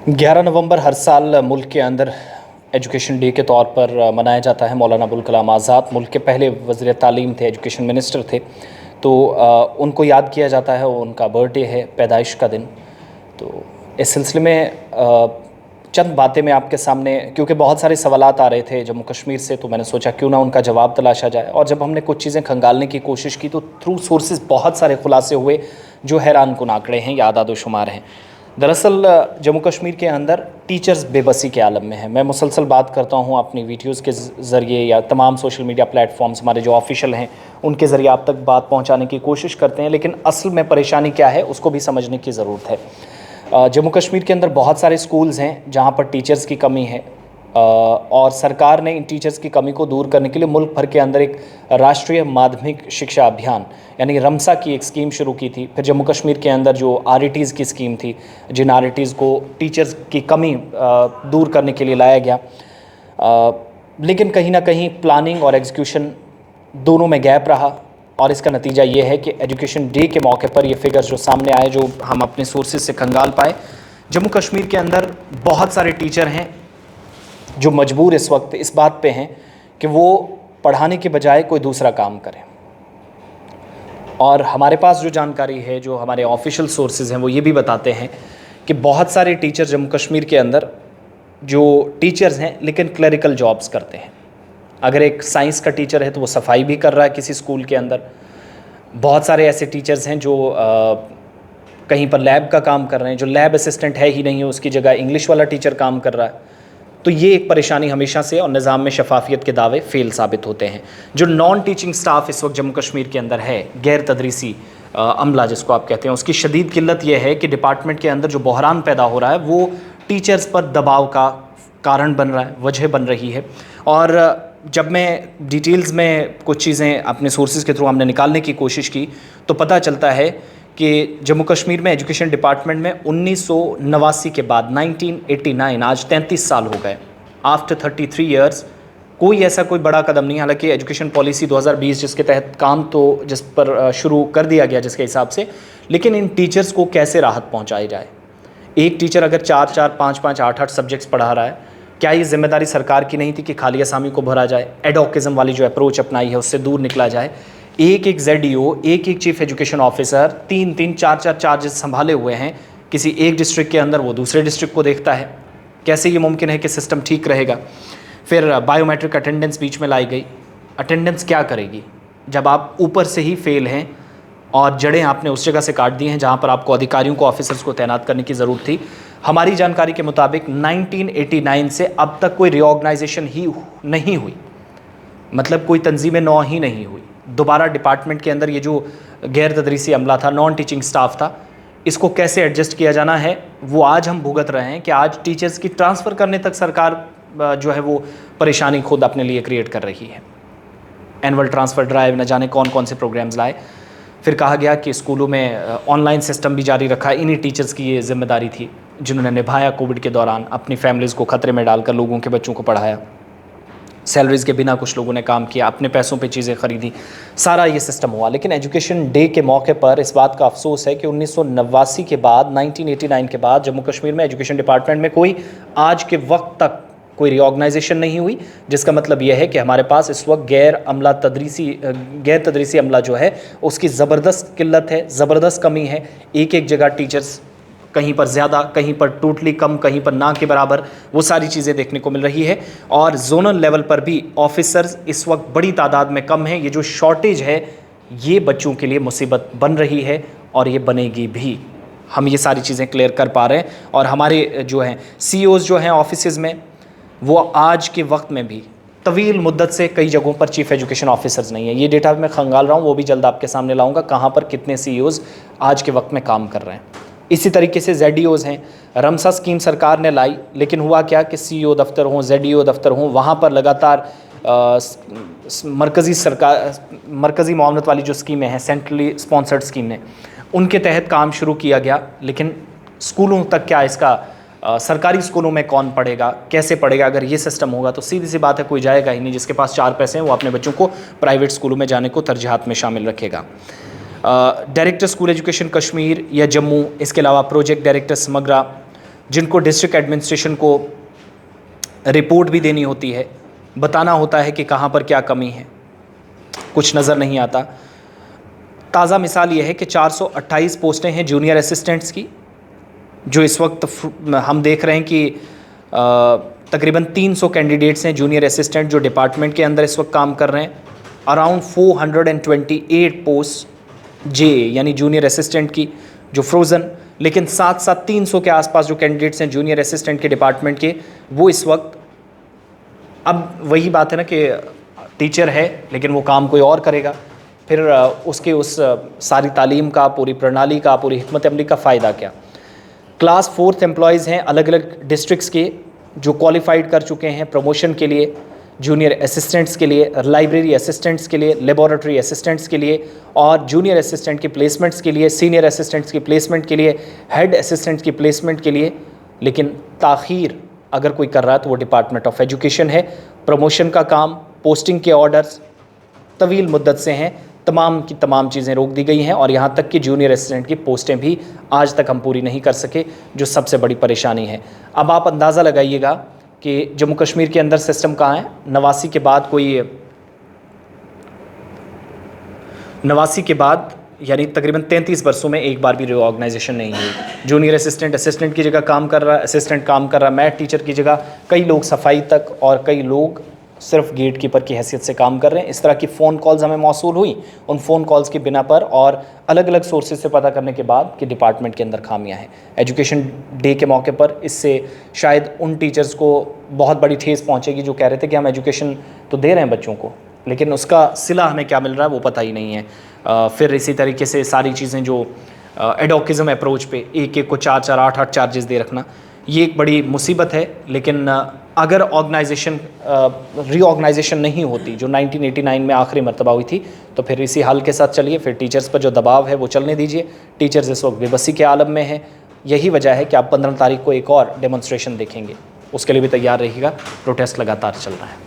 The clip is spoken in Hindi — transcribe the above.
11 नवंबर हर साल मुल्क के अंदर एजुकेशन डे के तौर पर मनाया जाता है। मौलाना अबुल कलाम आज़ाद मुल्क के पहले वज़ीर तालीम थे, एजुकेशन मिनिस्टर थे, तो उनको याद किया जाता है। उनका बर्थडे है, पैदाइश का दिन। तो इस सिलसिले में चंद बातें मैं आपके सामने, क्योंकि बहुत सारे सवालात आ रहे थे जम्मू कश्मीर से, तो मैंने सोचा क्यों ना उनका जवाब तलाशा जाए। और जब हमने कुछ चीज़ें खंगालने की कोशिश की तो थ्रू सोर्सेज बहुत सारे खुलासे हुए जो हैरान कुन आंकड़े हैं या आदाद शुमार हैं। दरअसल जम्मू कश्मीर के अंदर टीचर्स बेबसी के आलम में है। मैं मुसलसल बात करता हूँ अपनी वीडियोज़ के ज़रिए या तमाम सोशल मीडिया प्लेटफॉर्म्स हमारे जो ऑफिशियल हैं उनके ज़रिए आप तक बात पहुँचाने की कोशिश करते हैं, लेकिन असल में परेशानी क्या है उसको भी समझने की ज़रूरत है। जम्मू कश्मीर के अंदर बहुत सारे स्कूल्स हैं जहाँ पर टीचर्स की कमी है, और सरकार ने इन टीचर्स की कमी को दूर करने के लिए मुल्क भर के अंदर एक राष्ट्रीय माध्यमिक शिक्षा अभियान यानी रमसा की एक स्कीम शुरू की थी। फिर जम्मू कश्मीर के अंदर जो RETs की स्कीम थी, जिन RETs को टीचर्स की कमी दूर करने के लिए लाया गया, लेकिन कहीं ना कहीं प्लानिंग और एग्जीक्यूशन दोनों में गैप रहा। और इसका नतीजा ये है कि एजुकेशन डे के मौके पर ये फिगर्स जो सामने आए, जो हम अपने सोर्सेज से खंगाल पाए, जम्मू कश्मीर के अंदर बहुत सारे टीचर हैं जो मजबूर इस वक्त इस बात पे हैं कि वो पढ़ाने के बजाय कोई दूसरा काम करें। और हमारे पास जो जानकारी है, जो हमारे ऑफिशियल सोर्सेज हैं, वो ये भी बताते हैं कि बहुत सारे टीचर जम्मू कश्मीर के अंदर जो टीचर्स हैं लेकिन क्लरिकल जॉब्स करते हैं। अगर एक साइंस का टीचर है तो वो सफाई भी कर रहा है किसी स्कूल के अंदर। बहुत सारे ऐसे टीचर्स हैं जो कहीं पर लैब का काम कर रहे हैं, जो लैब असिस्टेंट है ही नहीं है, उसकी जगह इंग्लिश वाला टीचर काम कर रहा है। तो ये एक परेशानी हमेशा से, और निज़ाम में शफाफियत के दावे फेल साबित होते हैं। जो नॉन टीचिंग स्टाफ इस वक्त जम्मू कश्मीर के अंदर है, गैर तदरीसी अमला जिसको आप कहते हैं, उसकी शदीद किल्लत यह है कि डिपार्टमेंट के अंदर जो बहरान पैदा हो रहा है वो टीचर्स पर दबाव का कारण बन रहा है, वजह बन रही है। और जब मैं डिटेल्स में कुछ चीज़ें अपने सोर्सेज के थ्रू हमने निकालने की कोशिश की तो पता चलता है कि जम्मू कश्मीर में एजुकेशन डिपार्टमेंट में 1989 के बाद 1989, आज 33 साल हो गए, आफ्टर 33 ईयर्स कोई ऐसा कोई बड़ा कदम नहीं। हालांकि एजुकेशन पॉलिसी 2020 जिसके तहत काम तो जिस पर शुरू कर दिया गया जिसके हिसाब से, लेकिन इन टीचर्स को कैसे राहत पहुंचाई जाए। एक टीचर अगर 4-4, 5-5, 8-8 सब्जेक्ट्स पढ़ा रहा है, क्या ये जिम्मेदारी सरकार की नहीं थी कि खाली असामी को भरा जाए, एडोकिज्म वाली जो अप्रोच अपनाई है उससे दूर निकला जाए। एक एक ZDO, एक एक चीफ एजुकेशन ऑफिसर 3-3, 4-4 चार्जेस संभाले हुए हैं। किसी एक डिस्ट्रिक्ट के अंदर वो दूसरे डिस्ट्रिक्ट को देखता है। कैसे ये मुमकिन है कि सिस्टम ठीक रहेगा। फिर बायोमेट्रिक अटेंडेंस बीच में लाई गई। अटेंडेंस क्या करेगी जब आप ऊपर से ही फेल हैं और जड़ें आपने उस जगह से काट दी हैं जहाँ पर आपको अधिकारियों को, ऑफिसर्स को तैनात करने की ज़रूरत थी। हमारी जानकारी के मुताबिक 1989 से अब तक कोई रिऑर्गेनाइजेशन ही नहीं हुई, मतलब कोई तंजीम नौ ही नहीं हुई। दोबारा डिपार्टमेंट के अंदर ये जो गैर तदरीसी अमला था, नॉन टीचिंग स्टाफ था, इसको कैसे एडजस्ट किया जाना है वो आज हम भुगत रहे हैं कि आज टीचर्स की ट्रांसफ़र करने तक सरकार जो है वो परेशानी खुद अपने लिए क्रिएट कर रही है। एनुअल ट्रांसफ़र ड्राइव, न जाने कौन कौन से प्रोग्राम्स लाए। फिर कहा गया कि स्कूलों में ऑनलाइन सिस्टम भी जारी रखा। इन्हीं टीचर्स की ये जिम्मेदारी थी जिन्होंने निभाया कोविड के दौरान, अपनी फैमिलीज़ को ख़तरे में डालकर लोगों के बच्चों को पढ़ाया। सैलरीज़ के बिना कुछ लोगों ने काम किया, अपने पैसों पे चीज़ें ख़रीदी, सारा ये सिस्टम हुआ। लेकिन एजुकेशन डे के मौके पर इस बात का अफसोस है कि 1989 के बाद, 1989 के बाद जम्मू कश्मीर में एजुकेशन डिपार्टमेंट में कोई आज के वक्त तक कोई रिऑर्गेनाइजेशन नहीं हुई। जिसका मतलब यह है कि हमारे पास इस वक्त गैर तदरीसी अमला जो है उसकी ज़बरदस्त किल्लत है, ज़बरदस्त कमी है। एक एक जगह टीचर्स कहीं पर ज़्यादा, कहीं पर टोटली कम, कहीं पर ना के बराबर, वो सारी चीज़ें देखने को मिल रही है। और जोनल लेवल पर भी ऑफिसर्स इस वक्त बड़ी तादाद में कम हैं। ये जो शॉर्टेज है ये बच्चों के लिए मुसीबत बन रही है और ये बनेगी भी। हम ये सारी चीज़ें क्लियर कर पा रहे हैं। और हमारे जो हैं CEOs जो हैं ऑफिस में, वो आज के वक्त में भी तवील मुद्दत से कई जगहों पर चीफ़ एजुकेशन ऑफिसर्स नहीं है। ये डेटा मैं खंगाल रहा हूँ, वो भी जल्द आपके सामने लाऊंगा, कहाँ पर कितने CEOs आज के वक्त में काम कर रहे हैं। इसी तरीके से ZDOs हैं। रमसा स्कीम सरकार ने लाई, लेकिन हुआ क्या कि CEO दफ्तर हों, ZDO दफ्तर हों, वहाँ पर लगातार मरकज़ी मामलत वाली जो स्कीमें हैं, सेंट्रली स्पॉन्सर्ड स्कीमें, उनके तहत काम शुरू किया गया। लेकिन स्कूलों तक क्या इसका सरकारी स्कूलों में कौन पढ़ेगा, कैसे पढ़ेगा? अगर ये सिस्टम होगा तो सीधी सी बात है कोई जाएगा ही नहीं। जिसके पास 4 पैसे हैं वो अपने बच्चों को प्राइवेट स्कूलों में जाने को तरजीहात में शामिल रखेगा। डायरेक्टर स्कूल एजुकेशन कश्मीर या जम्मू, इसके अलावा प्रोजेक्ट डायरेक्टर समग्रा, जिनको डिस्ट्रिक्ट एडमिनिस्ट्रेशन को रिपोर्ट भी देनी होती है, बताना होता है कि कहाँ पर क्या कमी है, कुछ नज़र नहीं आता। ताज़ा मिसाल ये है कि 428 पोस्टें हैं जूनियर असिस्टेंट्स की, जो इस वक्त हम देख रहे हैं कि तकरीबन 300 कैंडिडेट्स हैं जूनियर असिस्टेंट जो डिपार्टमेंट के अंदर इस वक्त काम कर रहे हैं। अराउंड 428 पोस्ट जे यानी जूनियर असिस्टेंट की जो फ्रोज़न, लेकिन साथ साथ 300 के आसपास जो कैंडिडेट्स हैं जूनियर असिस्टेंट के डिपार्टमेंट के, वो इस वक्त, अब वही बात है ना कि टीचर है लेकिन वो काम कोई और करेगा, फिर उसके उस सारी तालीम का, पूरी प्रणाली का, पूरी हिकमत अमली का फ़ायदा क्या। क्लास 4th एम्प्लॉयज़ हैं अलग अलग डिस्ट्रिक्ट्स के जो क्वालिफाइड कर चुके हैं प्रमोशन के लिए, जूनियर असिस्टेंट्स के लिए, लाइब्रेरी असिस्टेंट्स के लिए, लेबॉरेटरी असिस्टेंट्स के लिए और जूनियर असिस्टेंट की प्लेसमेंट्स के लिए, सीनियर असिस्टेंट्स की प्लेसमेंट के लिए, हेड असिस्टेंट्स की प्लेसमेंट के लिए। लेकिन ताख़ीर अगर कोई कर रहा है तो वो डिपार्टमेंट ऑफ एजुकेशन है। प्रमोशन का काम, पोस्टिंग के ऑर्डर्स तवील मुद्दत से हैं, तमाम की तमाम चीज़ें रोक दी गई हैं और यहाँ तक कि जूनियर असिस्टेंट की पोस्टें भी आज तक हम पूरी नहीं कर सके, जो सबसे बड़ी परेशानी है। अब आप अंदाज़ा लगाइएगा कि जम्मू कश्मीर के अंदर सिस्टम कहाँ है। 89 के बाद यानी तकरीबन 33 वर्षों में एक बार भी रिऑर्गेनाइजेशन नहीं हुई। जूनियर असिस्टेंट की जगह काम कर रहा है, असिस्टेंट काम कर रहा है, मैथ टीचर की जगह कई लोग सफाई तक और कई लोग सिर्फ गेट कीपर की हैसियत से काम कर रहे हैं। इस तरह की फ़ोन कॉल्स हमें मौसूल हुई, उन फ़ोन कॉल्स की बिना पर और अलग अलग सोर्सेज से पता करने के बाद कि डिपार्टमेंट के अंदर खामियां हैं। एजुकेशन डे के मौके पर इससे शायद उन टीचर्स को बहुत बड़ी ठेस पहुंचेगी जो कह रहे थे कि हम एजुकेशन तो दे रहे हैं बच्चों को, लेकिन उसका सिला हमें क्या मिल रहा है वो पता ही नहीं है। फिर इसी तरीके से सारी चीज़ें जो एडोकिज़म अप्रोच पे एक को 4-4, 8-8 चार्जेस दे रखना, ये एक बड़ी मुसीबत है। लेकिन अगर रीऑर्गेनाइजेशन नहीं होती जो 1989 में आखिरी मरतबा हुई थी, तो फिर इसी हाल के साथ चलिए, फिर टीचर्स पर जो दबाव है वो चलने दीजिए। टीचर्स इस वक्त बेबसी के आलम में हैं। यही वजह है कि आप 15 तारीख को एक और डेमोन्स्ट्रेशन देखेंगे, उसके लिए भी तैयार रहिएगा। प्रोटेस्ट लगातार चल रहा है।